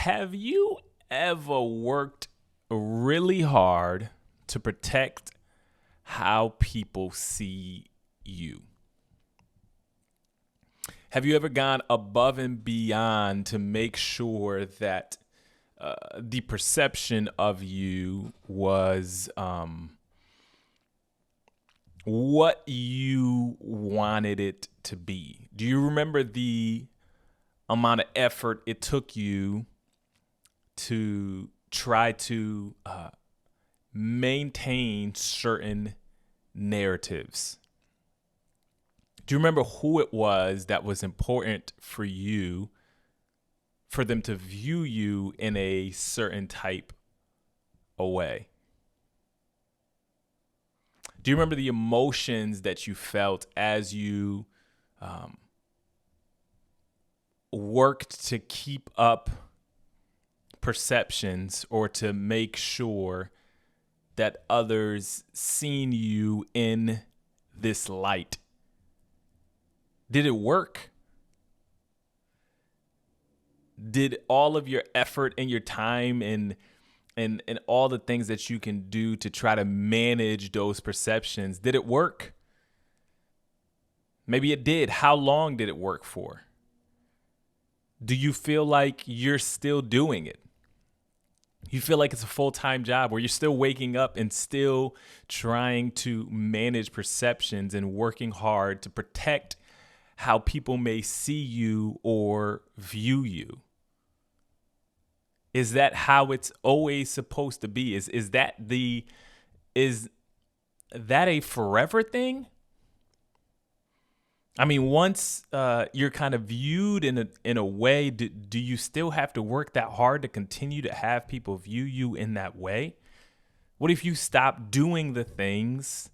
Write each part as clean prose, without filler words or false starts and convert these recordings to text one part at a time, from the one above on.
Have you ever worked really hard to protect how people see you? Have you ever gone above and beyond to make sure that the perception of you was what you wanted it to be? Do you remember the amount of effort it took you to try to maintain certain narratives? Do you remember who it was that was important for you, for them to view you in a certain type of way? Do you remember the emotions that you felt as you worked to keep up perceptions or to make sure that others seen you in this light? Did it work? Did all of your effort and your time and all the things that you can do to try to manage those perceptions, did it work? Maybe it did. How long did it work for? Do you feel like you're still doing it? You feel like it's a full-time job where you're still waking up and still trying to manage perceptions and working hard to protect how people may see you or view you? Is that how it's always supposed to be? Is that a forever thing? I mean, once you're kind of viewed in a way, do you still have to work that hard to continue to have people view you in that way? What if you stop doing the things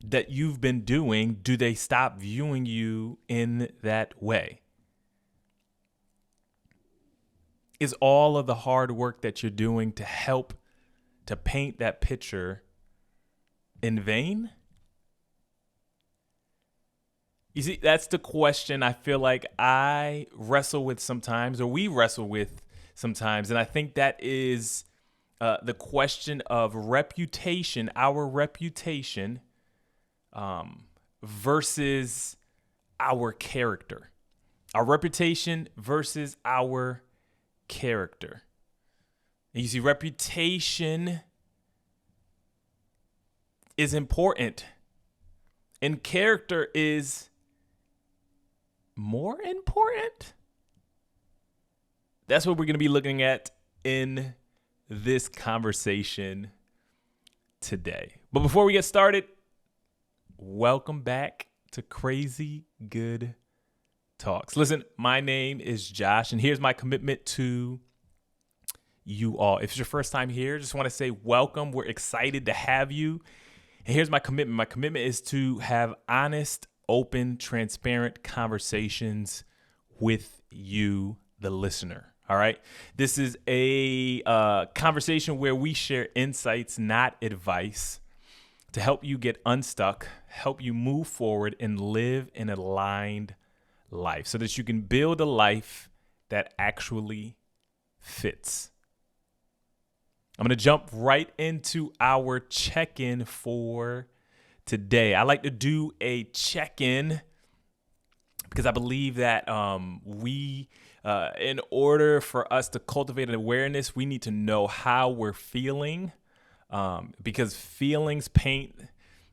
that you've been doing? Do they stop viewing you in that way? Is all of the hard work that you're doing to help to paint that picture in vain? You see, that's the question I feel like I wrestle with sometimes, or we wrestle with sometimes. And I think that is the question of reputation, our reputation, versus our character. Our reputation versus our character. And you see, reputation is important, and character is more important. That's what we're going to be looking at in this conversation today. But before we get started, welcome back to Crazy Good Talks. Listen, my name is Josh, and here's my commitment to you all. If it's your first time here, just want to say welcome. We're excited to have you. And here's my commitment. My commitment is to have honest, open, transparent conversations with you, the listener. All right. This is a conversation where we share insights, not advice, to help you get unstuck, help you move forward and live an aligned life so that you can build a life that actually fits. I'm going to jump right into our check-in for today. I like to do a check-in because I believe that in order for us to cultivate an awareness, we need to know how we're feeling, because feelings paint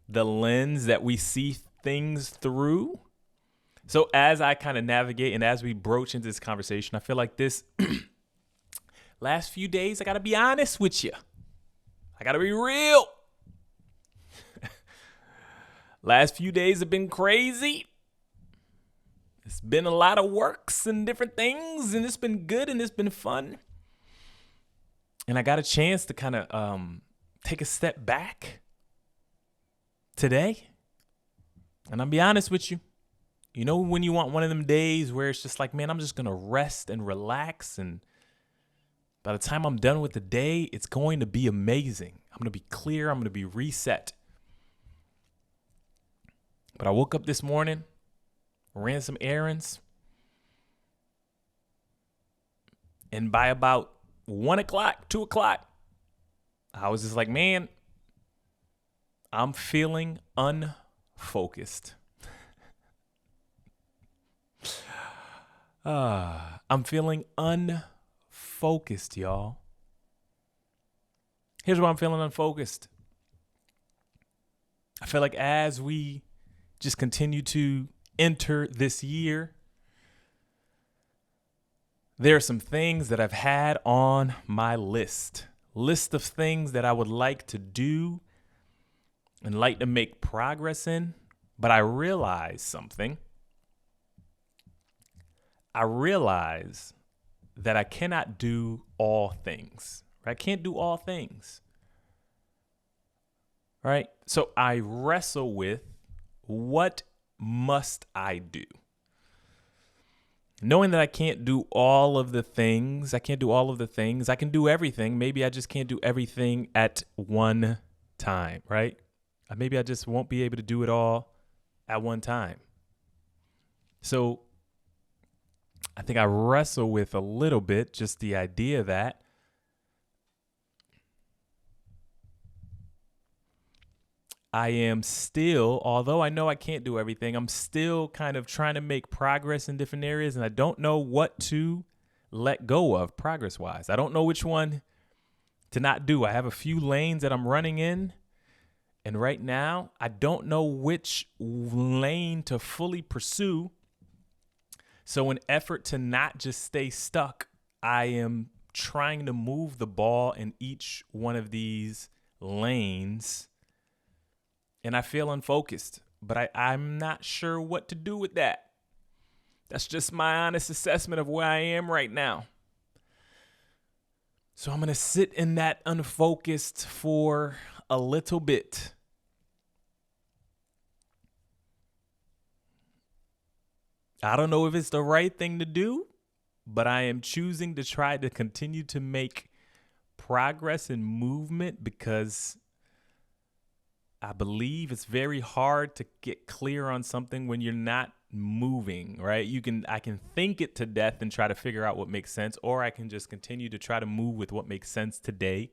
the lens that we see things through. So as I kind of navigate and as we broach into this conversation, I feel like this last few days, I got to be honest with you. I got to be real. Last few days have been crazy. It's been a lot of works and different things, and it's been good and it's been fun. And I got a chance to kind of take a step back today. And I'll be honest with you. You know, when you want one of them days where it's just like, man, I'm just going to rest and relax. And by the time I'm done with the day, it's going to be amazing. I'm going to be clear. I'm going to be reset. But I woke up this morning, ran some errands, And by about 1 o'clock, 2 o'clock, I was just like, man, I'm feeling unfocused. I'm feeling unfocused, y'all. Here's why I'm feeling unfocused. I feel like as we just continue to enter this year, there are some things that I've had on my list of things that I would like to do and like to make progress in. But I realized something. I realize that I cannot do all things. Right? I can't do all things. Right? So I wrestle with, what must I do? Knowing that I can't do all of the things, I can do everything. Maybe I just can't do everything at one time, right? Maybe I just won't be able to do it all at one time. So I think I wrestle with a little bit just the idea that I am still, although I know I can't do everything, I'm still kind of trying to make progress in different areas, and I don't know what to let go of progress-wise. I don't know which one to not do. I have a few lanes that I'm running in, and right now, I don't know which lane to fully pursue. So in effort to not just stay stuck, I am trying to move the ball in each one of these lanes. And I feel unfocused, but I'm not sure what to do with that. That's just my honest assessment of where I am right now. So I'm going to sit in that unfocused for a little bit. I don't know if it's the right thing to do, but I am choosing to try to continue to make progress and movement because I believe it's very hard to get clear on something when you're not moving, right? I can think it to death and try to figure out what makes sense, or I can just continue to try to move with what makes sense today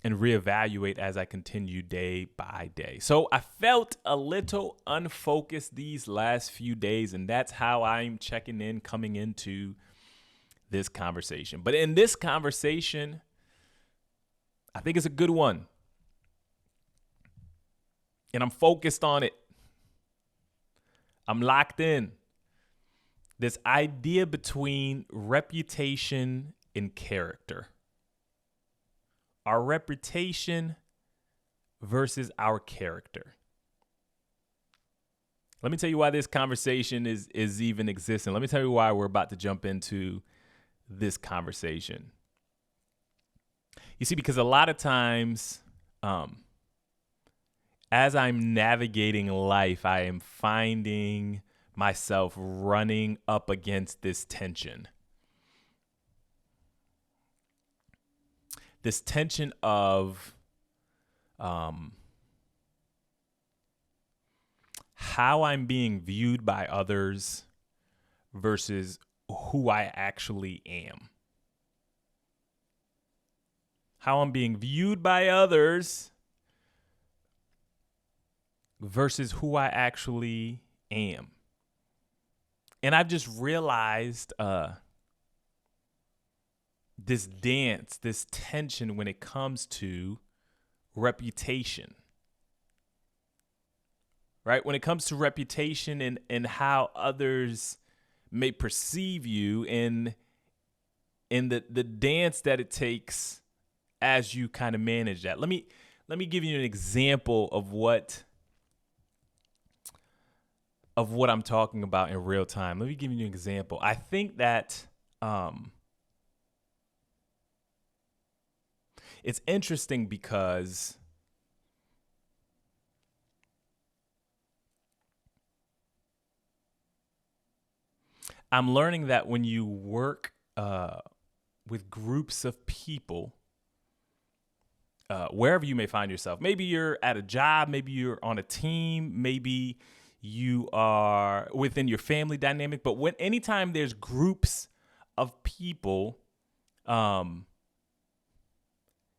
and reevaluate as I continue day by day. So I felt a little unfocused these last few days, and that's how I'm checking in coming into this conversation. But in this conversation, I think it's a good one. And I'm focused on it. I'm locked in. This idea between reputation and character. Our reputation versus our character. Let me tell you why this conversation is even existing. Let me tell you why we're about to jump into this conversation. You see, because a lot of times, as I'm navigating life, I am finding myself running up against this tension. This tension of how I'm being viewed by others versus who I actually am. How I'm being viewed by others versus who I actually am. And I've just realized this dance, this tension when it comes to reputation. Right? When it comes to reputation and how others may perceive you and the dance that it takes as you kind of manage that. Let me give you an example of what I'm talking about in real time. Let me give you an example. I think that it's interesting because I'm learning that when you work with groups of people, wherever you may find yourself, maybe you're at a job, maybe you're on a team, maybe you are within your family dynamic, but anytime there's groups of people,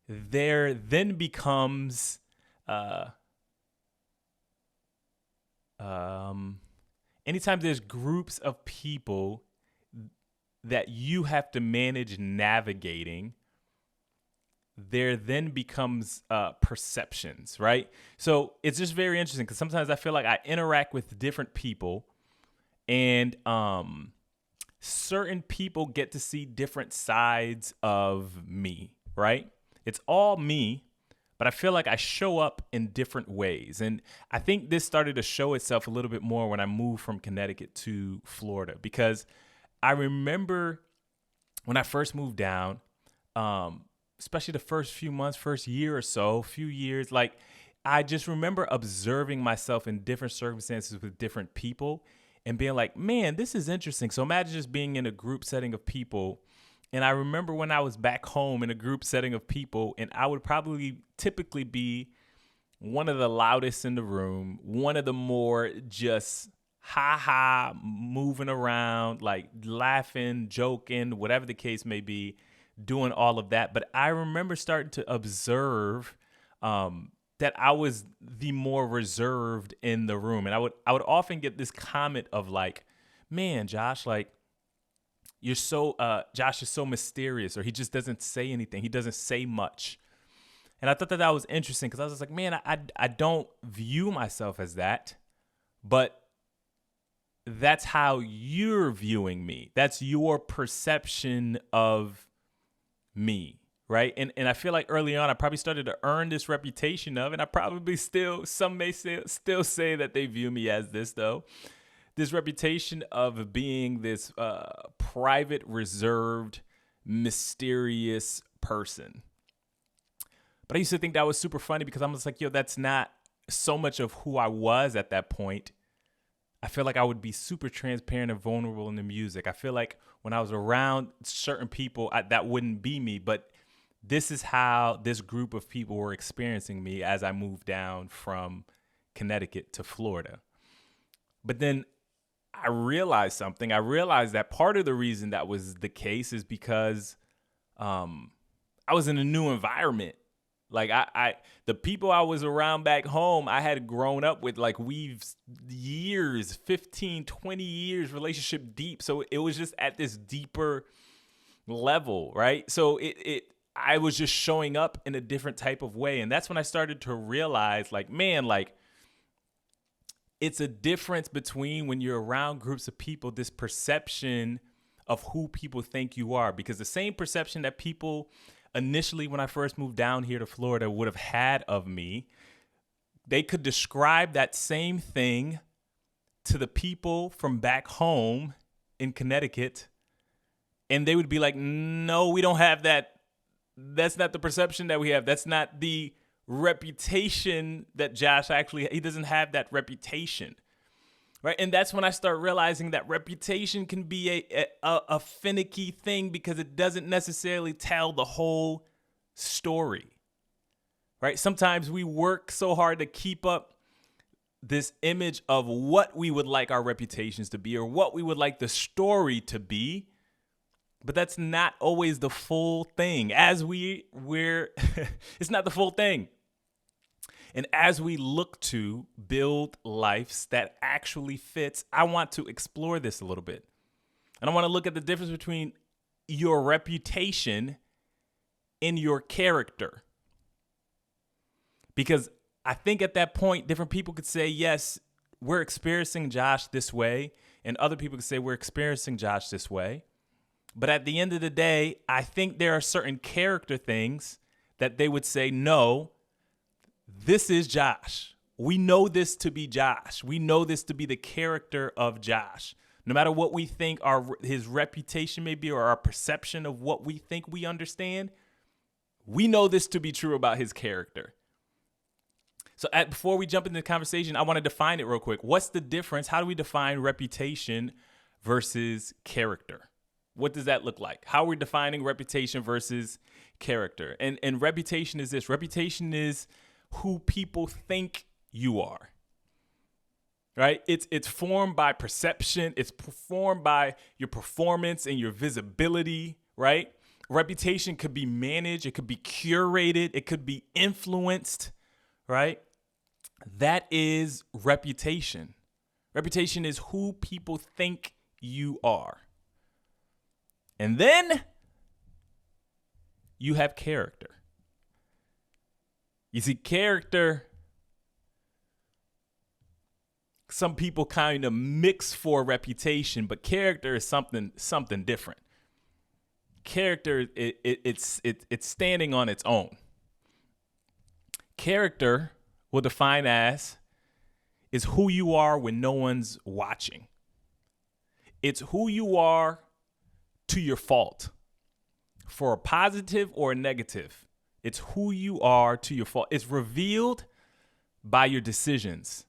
there then becomes anytime there's groups of people that you have to manage navigating, there then becomes perceptions, right? So it's just very interesting because sometimes I feel like I interact with different people, and certain people get to see different sides of me, right? It's all me, but I feel like I show up in different ways. And I think this started to show itself a little bit more when I moved from Connecticut to Florida, because I remember when I first moved down, especially the first few months, first year or so, few years, like I just remember observing myself in different circumstances with different people and being like, man, this is interesting. So imagine just being in a group setting of people. And I remember when I was back home in a group setting of people, and I would probably typically be one of the loudest in the room, one of the more just moving around, like laughing, joking, whatever the case may be, doing all of that. But I remember starting to observe that I was the more reserved in the room. And I would often get this comment of like, man, Josh, like, you're so, Josh is so mysterious, or he just doesn't say anything. He doesn't say much. And I thought that was interesting because I was just like, man, I don't view myself as that, but that's how you're viewing me. That's your perception of me, right? And I feel like early on, I probably started to earn this reputation of, and I probably still, some may still say that they view me as this though, this reputation of being this private, reserved, mysterious person. But I used to think that was super funny because I'm just like, yo, that's not so much of who I was at that point. I feel like I would be super transparent and vulnerable in the music. I feel like when I was around certain people, that wouldn't be me. But this is how this group of people were experiencing me as I moved down from Connecticut to Florida. But then I realized something. I realized that part of the reason that was the case is because I was in a new environment. Like the people I was around back home, I had grown up with, like we've years, 15, 20 years relationship deep. So it was just at this deeper level, right? So I was just showing up in a different type of way. And that's when I started to realize, like, man, like, it's a difference between when you're around groups of people, this perception of who people think you are. Because the same perception that people initially, when I first moved down here to Florida, would have had of me, they could describe that same thing to the people from back home in Connecticut, and they would be like, no, we don't have that. That's not the perception that we have. That's not the reputation that Josh actually, he doesn't have that reputation, right? And that's when I start realizing that reputation can be a finicky thing because it doesn't necessarily tell the whole story, right? Sometimes we work so hard to keep up this image of what we would like our reputations to be or what we would like the story to be, but that's not always the full thing. As we're it's not the full thing. And as we look to build lives that actually fits, I want to explore this a little bit. And I want to look at the difference between your reputation and your character. Because I think at that point, different people could say, yes, we're experiencing Josh this way. And other people could say, we're experiencing Josh this way. But at the end of the day, I think there are certain character things that they would say, no, this is Josh. We know this to be Josh. We know this to be the character of Josh. No matter what we think his reputation may be or our perception of what we think we understand, we know this to be true about his character. So before we jump into the conversation, I want to define it real quick. What's the difference? How do we define reputation versus character? What does that look like? How are we defining reputation versus character? And reputation is this. Reputation is who people think you are. right? It's formed by perception. It's formed by your performance and your visibility, right? Reputation could be managed. It could be curated. It could be influenced, right? That is reputation. Reputation is who people think you are. And then you have character. You see, character, some people kind of mix for reputation, but character is something different. Character, it's standing on its own. Character will define as is who you are when no one's watching. It's who you are to your fault, for a positive or a negative. It's who you are to your fault. It's revealed by your decisions,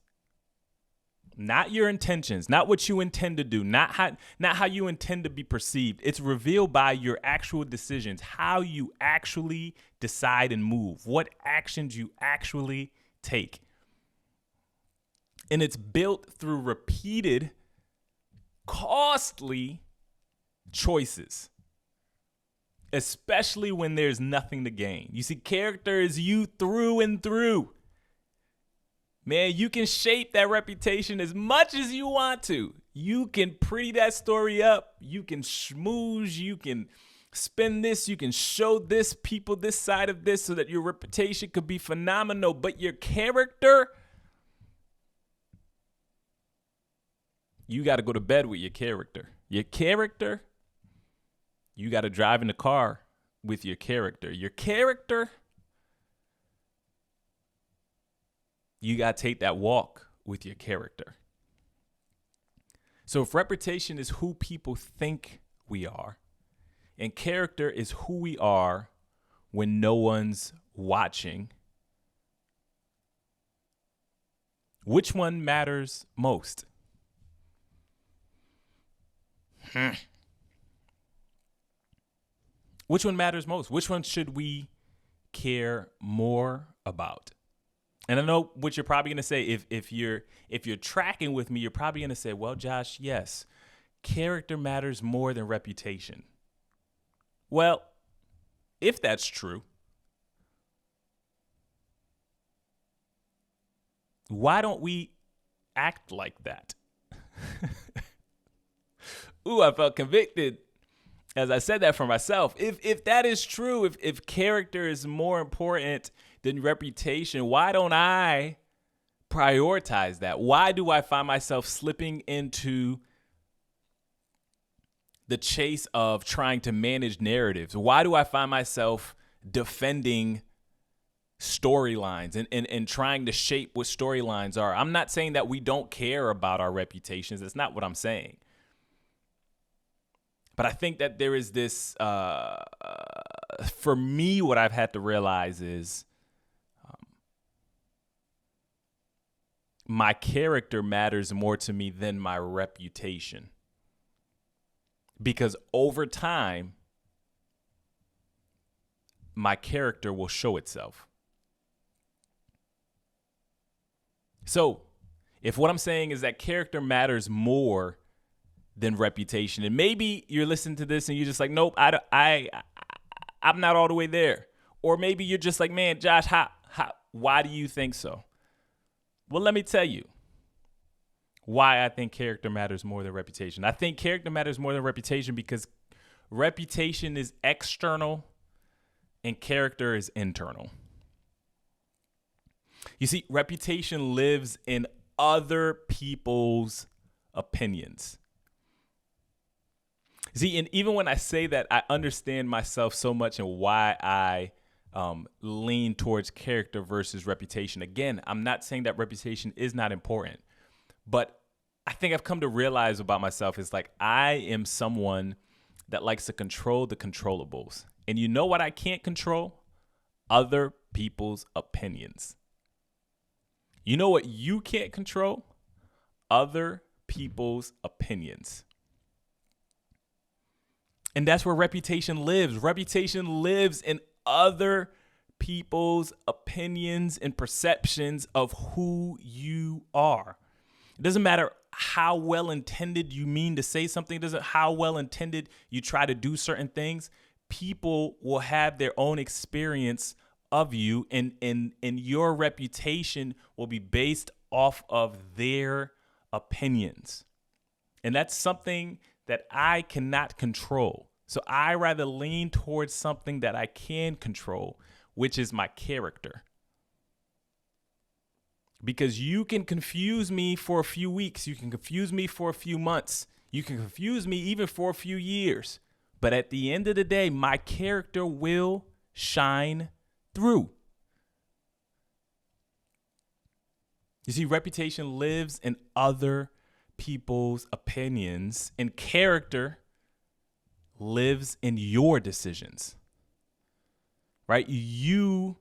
not your intentions, not what you intend to do, not how you intend to be perceived. It's revealed by your actual decisions, how you actually decide and move, what actions you actually take. And it's built through repeated, costly choices, especially when there's nothing to gain. You see, character is you through and through. Man, you can shape that reputation as much as you want to. You can pretty that story up. You can schmooze. You can spin this. You can show this people this side of this so that your reputation could be phenomenal. But your character, you got to go to bed with your character. Your character, you got to drive in the car with your character. Your character, you got to take that walk with your character. So if reputation is who people think we are, and character is who we are when no one's watching, which one matters most? Which one matters most? Which one should we care more about? And I know what you're probably going to say. If you're tracking with me, you're probably going to say, well, Josh, yes, character matters more than reputation. Well, if that's true, why don't we act like that? Ooh, I felt convicted as I said that for myself. If that is true, if character is more important than reputation, why don't I prioritize that? Why do I find myself slipping into the chase of trying to manage narratives? Why do I find myself defending storylines and trying to shape what storylines are? I'm not saying that we don't care about our reputations. That's not what I'm saying. But I think that there is this, for me, what I've had to realize is my character matters more to me than my reputation. Because over time, my character will show itself. So if what I'm saying is that character matters more than reputation, and maybe you're listening to this and you're just like, nope, I'm not all the way there. Or maybe you're just like, man, Josh, why do you think so? Well, let me tell you why I think character matters more than reputation. I think character matters more than reputation because reputation is external and character is internal. You see, reputation lives in other people's opinions. See, and even when I say that, I understand myself so much and why I lean towards character versus reputation. Again, I'm not saying that reputation is not important, but I think I've come to realize about myself is like I am someone that likes to control the controllables. And you know what I can't control? Other people's opinions. You know what you can't control? Other people's opinions. And that's where reputation lives. Reputation lives in other people's opinions and perceptions of who you are. It doesn't matter how well intended you mean to say something. It doesn't how well intended you try to do certain things. People will have their own experience of you, and your reputation will be based off of their opinions. And that's something that I cannot control. So I rather lean towards something that I can control, which is my character. Because you can confuse me for a few weeks. You can confuse me for a few months. You can confuse me even for a few years. But at the end of the day, my character will shine through. You see, reputation lives in other people's opinions, and character lives in your decisions, right? You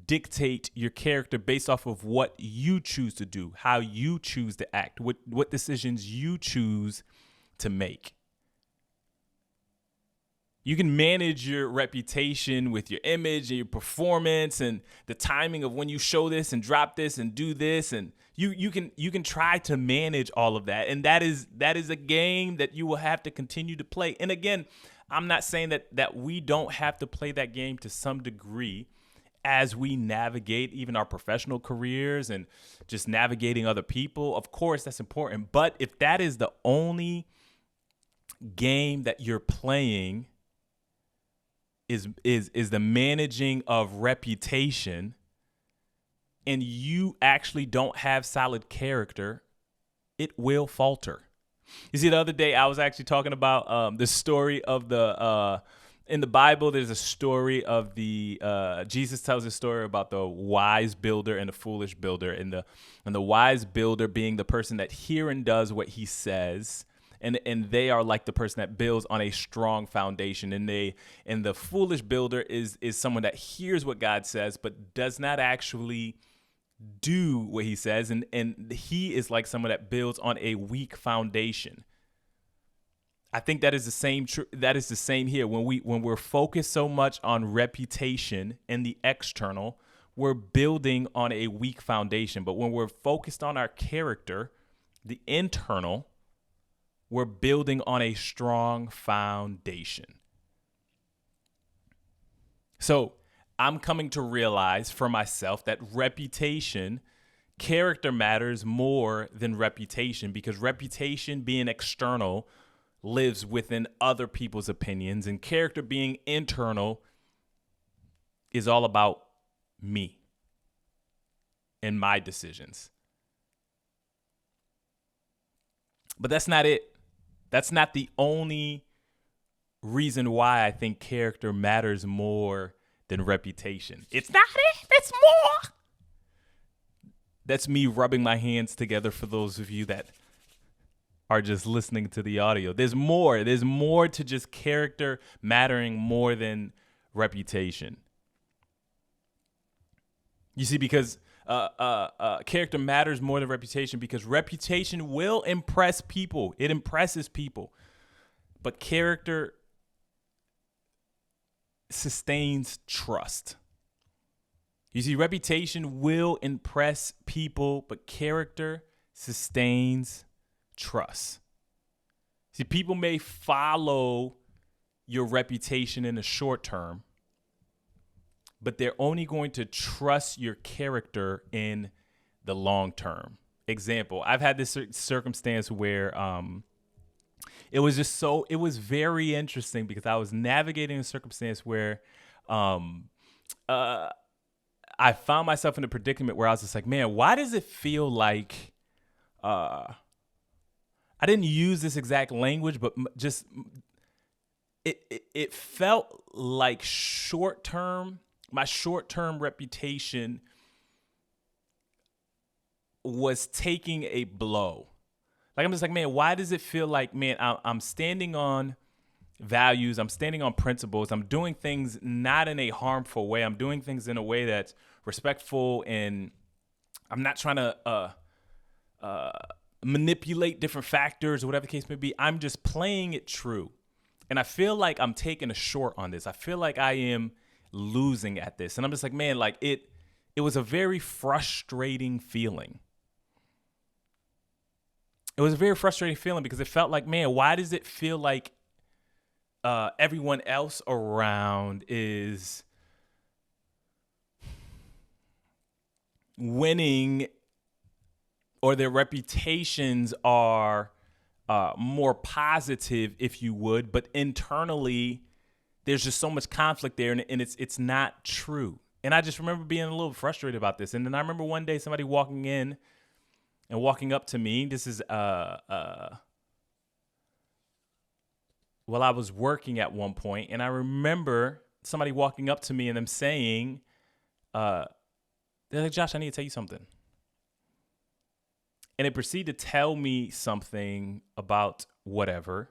dictate your character based off of what you choose to do, how you choose to act, what decisions you choose to make. You can manage your reputation with your image and your performance and the timing of when you show this and drop this and do this, and you can try to manage all of that. And that is a game that you will have to continue to play. And again, I'm not saying that we don't have to play that game to some degree as we navigate even our professional careers and just navigating other people. Of course, that's important. But if that is the only game that you're playing, is the managing of reputation, and you actually don't have solid character, it will falter. You see, the other day I was actually talking about the story of the in the Bible. There's a story of Jesus tells a story about the wise builder and the foolish builder, and the wise builder being the person that hears and does what he says. And they are like the person that builds on a strong foundation. And the foolish builder is someone that hears what God says, but does not actually do what he says. And he is like someone that builds on a weak foundation. I think that is the same. That is the same here. When we're focused so much on reputation and the external, we're building on a weak foundation. But when we're focused on our character, the internal, we're building on a strong foundation. So I'm coming to realize for myself that character matters more than reputation, because reputation being external lives within other people's opinions, and character being internal is all about me and my decisions. But that's not it. That's not the only reason why I think character matters more than reputation. It's not it. It's more. That's me rubbing my hands together for those of you that are just listening to the audio. There's more. There's more to just character mattering more than reputation. You see, because character matters more than reputation, because reputation will impress people. It impresses people. But character sustains trust. You see, reputation will impress people, but character sustains trust. See, people may follow your reputation in the short term, but they're only going to trust your character in the long term. Example, I've had this circumstance where it was very interesting, because I was navigating a circumstance where I found myself in a predicament where I was just like, man, why does it feel like I didn't use this exact language, but just it felt like my short-term reputation was taking a blow. Like, I'm just like, man, why does it feel like, man, I'm standing on values, I'm standing on principles, I'm doing things not in a harmful way, I'm doing things in a way that's respectful, and I'm not trying to manipulate different factors or whatever the case may be. I'm just playing it true. And I feel like I'm taking a short on this. I feel like I am losing at this. And I'm just like, man, like it was a very frustrating feeling. it was a very frustrating feeling because it felt like, man, why does it feel like everyone else around is winning, or their reputations are more positive, if you would, but internally there's just so much conflict there, and it's not true. And I just remember being a little frustrated about this. And then I remember one day somebody walking in and walking up to me. This is while I was working at one point, and I remember somebody walking up to me and them saying, they're like, Josh, I need to tell you something. And they proceeded to tell me something about whatever.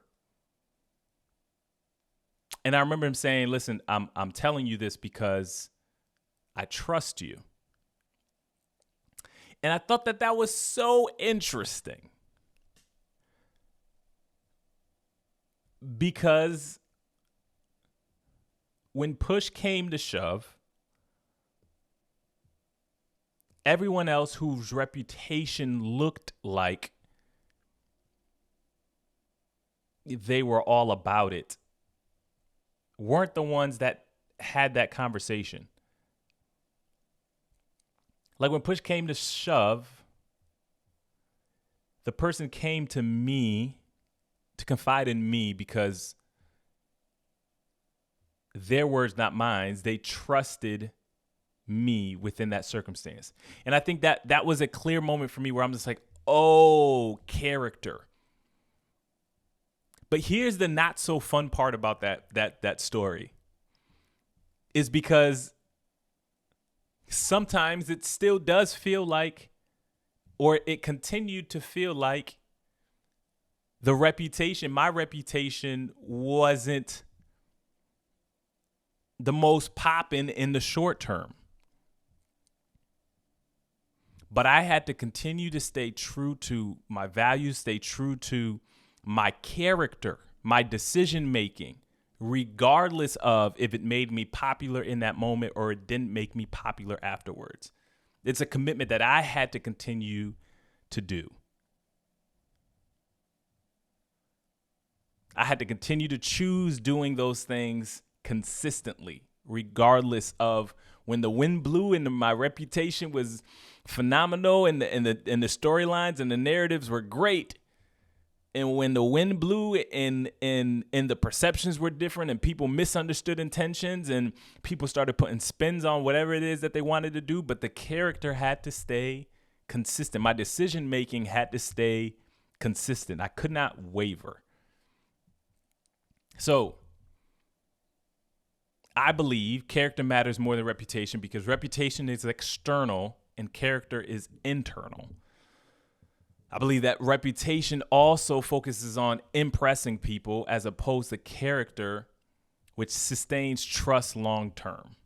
And I remember him saying, listen, I'm telling you this because I trust you. And I thought that was so interesting. Because when push came to shove, everyone else whose reputation looked like they were all about it weren't the ones that had that conversation. Like when push came to shove, the person came to me to confide in me because their words, not mine, they trusted me within that circumstance. And I think that was a clear moment for me where I'm just like, oh, character. But here's the not so fun part about that story, is because sometimes it still does feel like, or it continued to feel like, my reputation wasn't the most poppin' in the short term. But I had to continue to stay true to my values, stay true to my character, my decision making, regardless of if it made me popular in that moment or it didn't make me popular afterwards. It's a commitment that I had to continue to do. I had to continue to choose doing those things consistently, regardless of when the wind blew and my reputation was phenomenal and the storylines and the narratives were great. And when the wind blew and the perceptions were different and people misunderstood intentions and people started putting spins on whatever it is that they wanted to do, but the character had to stay consistent. My decision making had to stay consistent. I could not waver. So I believe character matters more than reputation, because reputation is external and character is internal. I believe that reputation also focuses on impressing people as opposed to character, which sustains trust long term.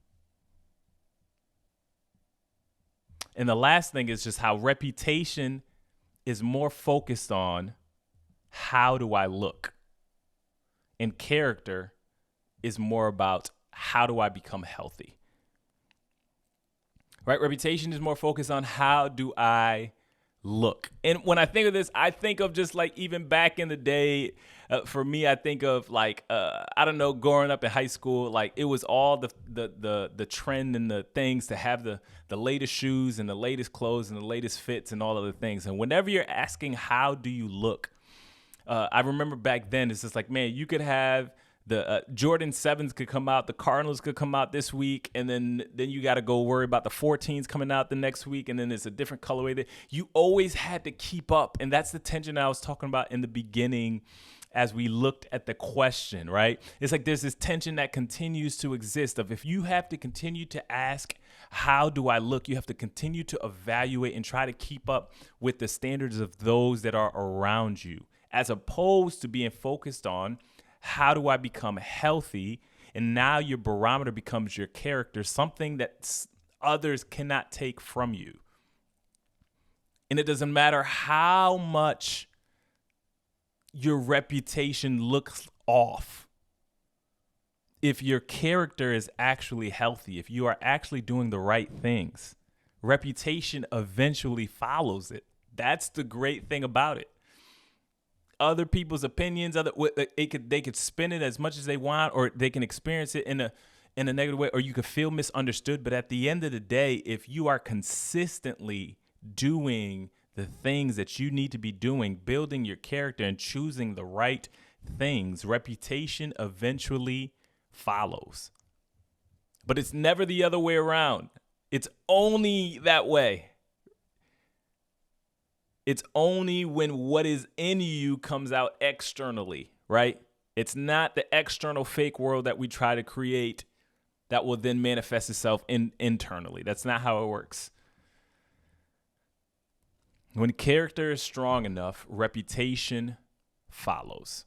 And the last thing is just how reputation is more focused on how do I look? And character is more about how do I become healthy? Right? Reputation is more focused on how do I look? And when I think of this, I think of just like even back in the day, for me, I think of like, I don't know, growing up in high school, like it was all the trend and the things to have the latest shoes and the latest clothes and the latest fits and all of the things. And whenever you're asking, how do you look? I remember back then, it's just like, man, you could have the Jordan 7s could come out, the Cardinals could come out this week, and then you got to go worry about the 14s coming out the next week, and then it's a different colorway. You always had to keep up, and that's the tension I was talking about in the beginning as we looked at the question, right? It's like there's this tension that continues to exist of if you have to continue to ask, how do I look? You have to continue to evaluate and try to keep up with the standards of those that are around you, as opposed to being focused on how do I become healthy? And now your barometer becomes your character, something that others cannot take from you. And it doesn't matter how much your reputation looks off. If your character is actually healthy, if you are actually doing the right things, reputation eventually follows it. That's the great thing about it. other people's opinions. They could spin it as much as they want, or they can experience it in a negative way, or you could feel misunderstood. But at the end of the day, if you are consistently doing the things that you need to be doing, building your character and choosing the right things, reputation eventually follows. But it's never the other way around. It's only that way. It's only when what is in you comes out externally, right? It's not the external fake world that we try to create that will then manifest itself internally. That's not how it works. When character is strong enough, reputation follows.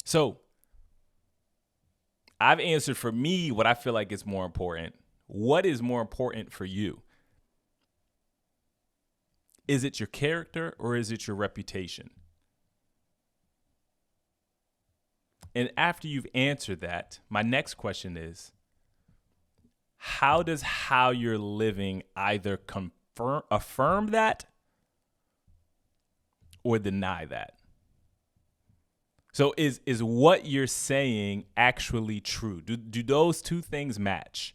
So, I've answered for me what I feel like is more important. What is more important for you? Is it your character or is it your reputation? And after you've answered that, my next question is, how does how you're living either affirm that or deny that? So is what you're saying actually true? Do those two things match?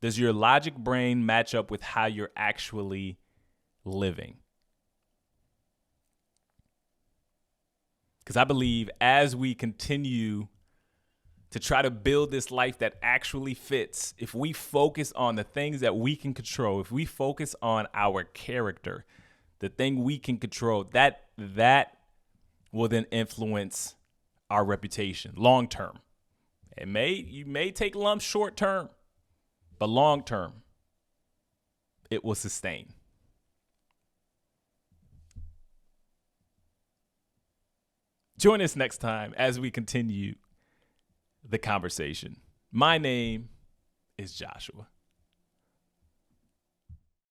Does your logic brain match up with how you're actually living? Because I believe as we continue to try to build this life that actually fits, if we focus on the things that we can control, if we focus on our character, the thing we can control, that will then influence our reputation long term. You may take lumps short term, but long term, it will sustain. Join us next time as we continue the conversation. My name is Joshua.